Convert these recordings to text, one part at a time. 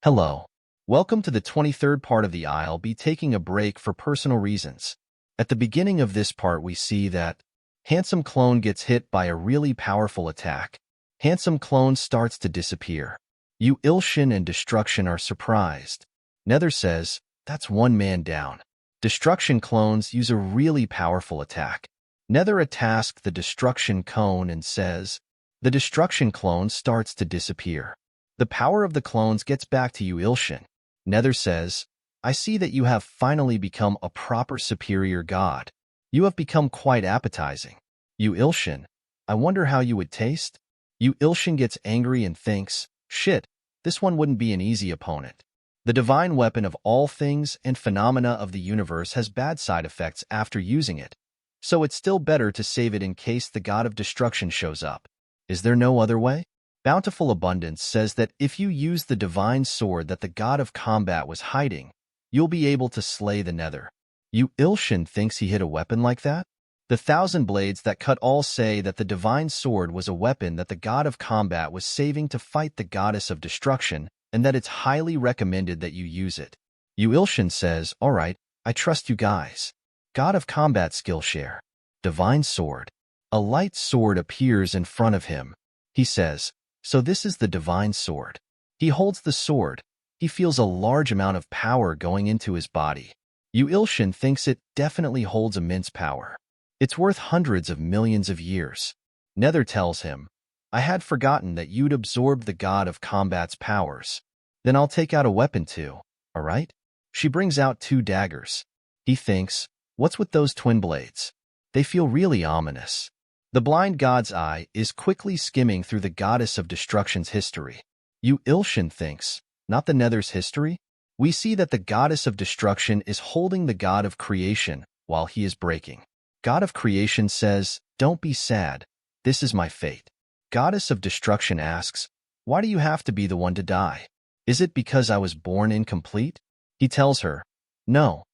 Hello. Welcome to the 23rd part of the I'll be taking a break for personal reasons. At the beginning of this part, we see that Handsome Clone gets hit by a really powerful attack. Handsome Clone starts to disappear. Yu Ilshin and Destruction are surprised. Nether says, that's one man down. Destruction clones use a really powerful attack. Nether attacks the Destruction Cone and says, the Destruction Clone starts to disappear. The power of the clones gets back to Yu Ilshin. Nether says, I see that you have finally become a proper superior god. You have become quite appetizing. Yu Ilshin, I wonder how you would taste? Yu Ilshin gets angry and thinks, shit, this one wouldn't be an easy opponent. The divine weapon of all things and phenomena of the universe has bad side effects after using it, so it's still better to save it in case the god of destruction shows up. Is there no other way? Bountiful Abundance says that if you use the divine sword that the god of combat was hiding, you'll be able to slay the Nether. Yu Ilshin thinks he hit a weapon like that? The Thousand Blades that cut all say that the divine sword was a weapon that the god of combat was saving to fight the goddess of destruction, and that it's highly recommended that you use it. Yu Ilshin says, alright, I trust you guys. God of combat Skillshare. Divine sword. A light sword appears in front of him. He says, so this is the divine sword. He holds the sword. He feels a large amount of power going into his body. Yu Ilshin thinks it definitely holds immense power. It's worth hundreds of millions of years. Nether tells him, I had forgotten that you'd absorbed the god of combat's powers. Then I'll take out a weapon too, alright? She brings out 2 daggers. He thinks, what's with those twin blades? They feel really ominous. The blind god's eye is quickly skimming through the goddess of destruction's history. Yu Ilshin thinks, not the Nether's history? We see that the goddess of destruction is holding the god of creation while he is breaking. God of creation says, don't be sad. This is my fate. Goddess of destruction asks, why do you have to be the one to die? Is it because I was born incomplete? He tells her, no.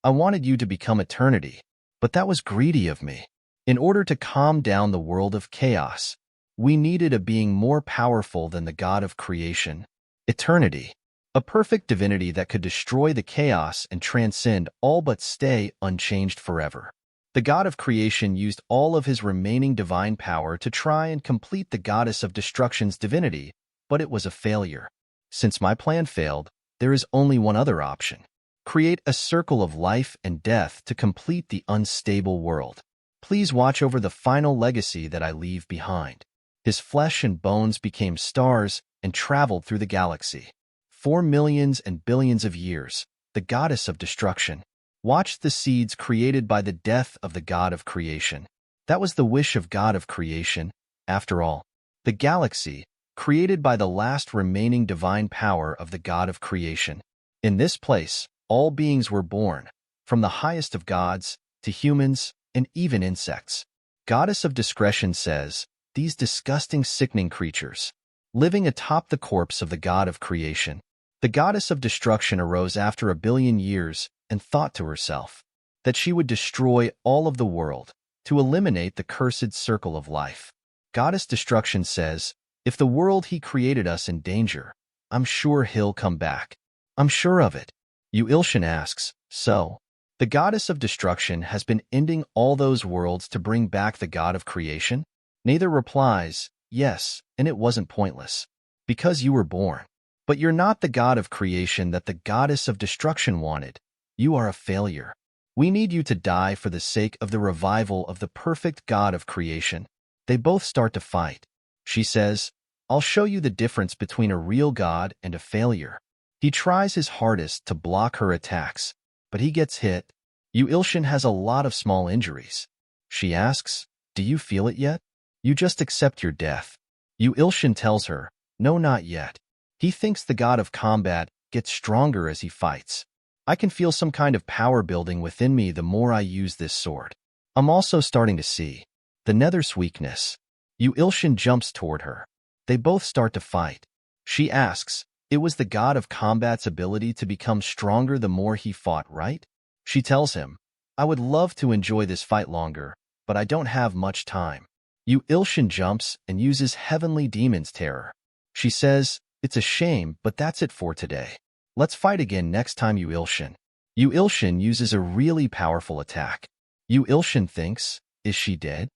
I wanted you to become eternity, but that was greedy of me. In order to calm down the world of chaos, we needed a being more powerful than the god of creation, eternity, a perfect divinity that could destroy the chaos and transcend all but stay unchanged forever. The god of creation used all of his remaining divine power to try and complete the goddess of destruction's divinity, but it was a failure. Since my plan failed, there is only one other option. Create a circle of life and death to complete the unstable world. Please watch over the final legacy that I leave behind. His flesh and bones became stars and traveled through the galaxy. For millions and billions of years, the goddess of destruction watched the seeds created by the death of the god of creation. That was the wish of god of creation, after all. The galaxy, created by the last remaining divine power of the god of creation. In this place, all beings were born, from the highest of gods to humans, and even insects. Goddess of Discretion says, these disgusting, sickening creatures, living atop the corpse of the god of creation. The goddess of destruction arose after 1 billion years and thought to herself that she would destroy all of the world to eliminate the cursed circle of life. Goddess Destruction says, if the world he created us in danger, I'm sure he'll come back. I'm sure of it. Yu Ilshin asks, so? The goddess of destruction has been ending all those worlds to bring back the god of creation? Nether replies, yes, and it wasn't pointless. Because you were born. But you're not the god of creation that the goddess of destruction wanted. You are a failure. We need you to die for the sake of the revival of the perfect god of creation. They both start to fight. She says, I'll show you the difference between a real god and a failure. He tries his hardest to block her attacks, but he gets hit. Yu Ilshin has a lot of small injuries. She asks, do you feel it yet? You just accept your death. Yu Ilshin tells her, no, not yet. He thinks the god of combat gets stronger as he fights. I can feel some kind of power building within me the more I use this sword. I'm also starting to see the Nether's weakness. Yu Ilshin jumps toward her. They both start to fight. She asks, it was the god of combat's ability to become stronger the more he fought, right? She tells him, I would love to enjoy this fight longer, but I don't have much time. Yu Ilshin jumps and uses Heavenly Demon's Terror. She says, It's a shame, but that's it for today. Let's fight again next time, Yu Ilshin. Yu Ilshin uses a really powerful attack. Yu Ilshin thinks, is she dead?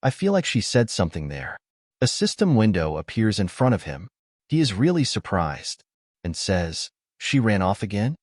I feel like she said something there. A system window appears in front of him. He is really surprised and says, she ran off again?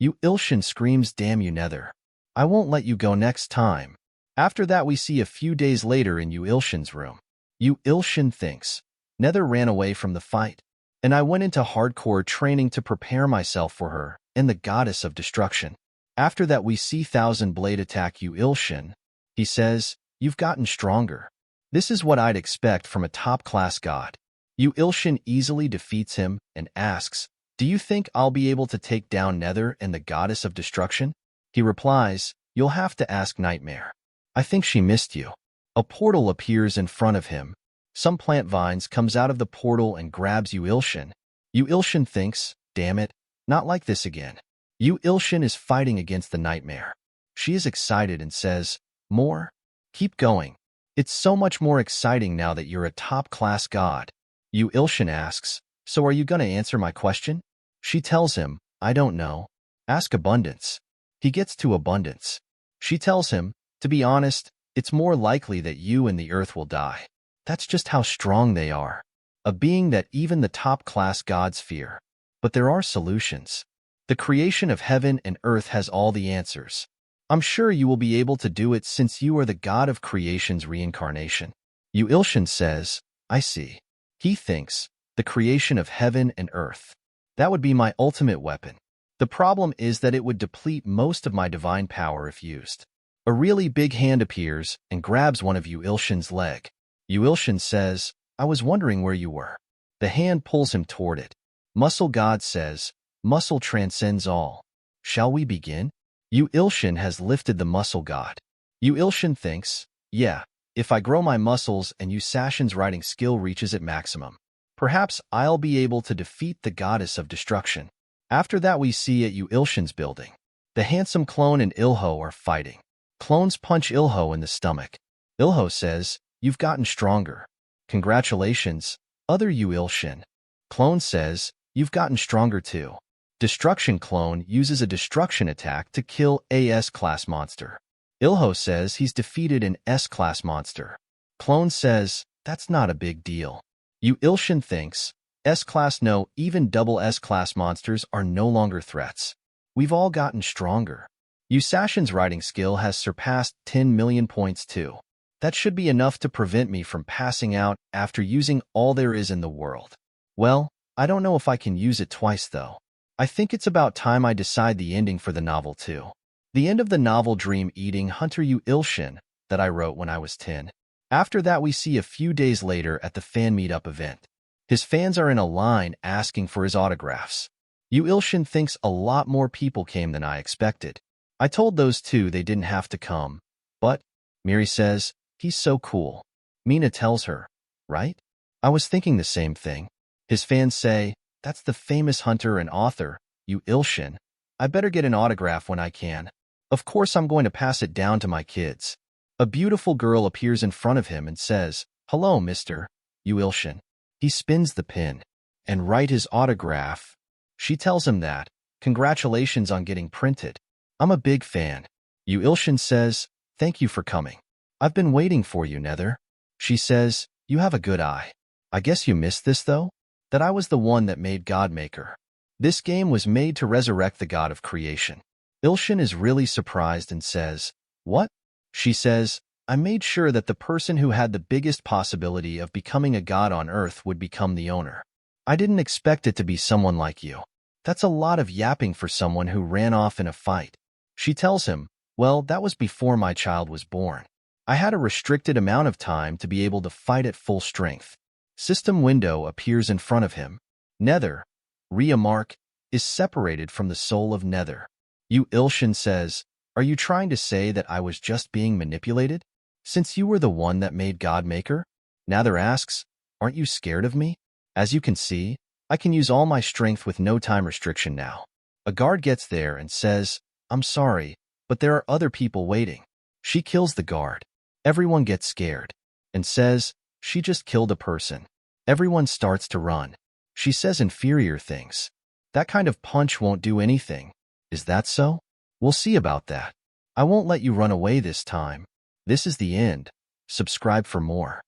Yu Ilshin screams, damn you Nether. I won't let you go next time. After that we see a few days later in Yu Ilshin's room. Yu Ilshin thinks, Nether ran away from the fight, and I went into hardcore training to prepare myself for her and the goddess of destruction. After that we see Thousand Blade attack Yu Ilshin. He says, you've gotten stronger. This is what I'd expect from a top-class god. Yu Ilshin easily defeats him and asks, do you think I'll be able to take down Nether and the goddess of destruction? He replies, you'll have to ask Nightmare. I think she missed you. A portal appears in front of him. Some plant vines comes out of the portal and grabs Yu Ilshin. Yu Ilshin thinks, damn it, not like this again. Yu Ilshin is fighting against the Nightmare. She is excited and says, more? Keep going. It's so much more exciting now that you're a top-class god. Yu Ilshin asks, so are you gonna answer my question? She tells him, I don't know. Ask Abundance. He gets to Abundance. She tells him, to be honest, it's more likely that you and the earth will die. That's just how strong they are. A being that even the top-class gods fear. But there are solutions. The creation of heaven and earth has all the answers. I'm sure you will be able to do it since you are the god of creation's reincarnation. Yu Ilshin says, I see. He thinks, the creation of heaven and earth. That would be my ultimate weapon. The problem is that it would deplete most of my divine power if used. A really big hand appears and grabs one of Yu Ilshin's leg. Yu Ilshin says, I was wondering where you were. The hand pulls him toward it. Muscle God says, muscle transcends all. Shall we begin? Yu Ilshin has lifted the muscle god. Yu Ilshin thinks, yeah, if I grow my muscles and Yu Sashin's writing skill reaches its maximum, perhaps I'll be able to defeat the goddess of destruction. After that we see at Yu Ilshin's building. The handsome clone and Ilho are fighting. Clones punch Ilho in the stomach. Ilho says, you've gotten stronger. Congratulations, other Yu Ilshin. Clone says, you've gotten stronger too. Destruction Clone uses a destruction attack to kill a S-class monster. Ilho says he's defeated an S-class monster. Clone says, that's not a big deal. Yu Ilshin thinks, S-class no, even double S-class monsters are no longer threats. We've all gotten stronger. Yu Sashin's writing skill has surpassed 10 million points too. That should be enough to prevent me from passing out after using all there is in the world. Well, I don't know if I can use it twice though. I think it's about time I decide the ending for the novel too. The end of the novel Dream-Eating Hunter Yu Ilshin that I wrote when I was 10. After that we see a few days later at the fan meetup event. His fans are in a line asking for his autographs. Yu Ilshin thinks a lot more people came than I expected. I told those two they didn't have to come. But, Miri says, he's so cool. Mina tells her, right? I was thinking the same thing. His fans say, that's the famous hunter and author, Yu Ilshin. I better get an autograph when I can. Of course I'm going to pass it down to my kids. A beautiful girl appears in front of him and says, hello, Mr. Yu Ilshin. He spins the pin and write his autograph. She tells him that, congratulations on getting printed. I'm a big fan. Yu Ilshin says, thank you for coming. I've been waiting for you, Nether. She says, you have a good eye. I guess you missed this though? That I was the one that made Godmaker. This game was made to resurrect the god of creation. Ilshin is really surprised and says, what? She says, I made sure that the person who had the biggest possibility of becoming a god on Earth would become the owner. I didn't expect it to be someone like you. That's a lot of yapping for someone who ran off in a fight. She tells him, well, that was before my child was born. I had a restricted amount of time to be able to fight at full strength. System window appears in front of him. Nether, Rhea Mark, is separated from the soul of Nether. Yu Ilshin says, are you trying to say that I was just being manipulated? Since you were the one that made Godmaker? Nether asks, aren't you scared of me? As you can see, I can use all my strength with no time restriction now. A guard gets there and says, I'm sorry, but there are other people waiting. She kills the guard. Everyone gets scared and says, she just killed a person. Everyone starts to run. She says inferior things. That kind of punch won't do anything. Is that so? We'll see about that. I won't let you run away this time. This is the end. Subscribe for more.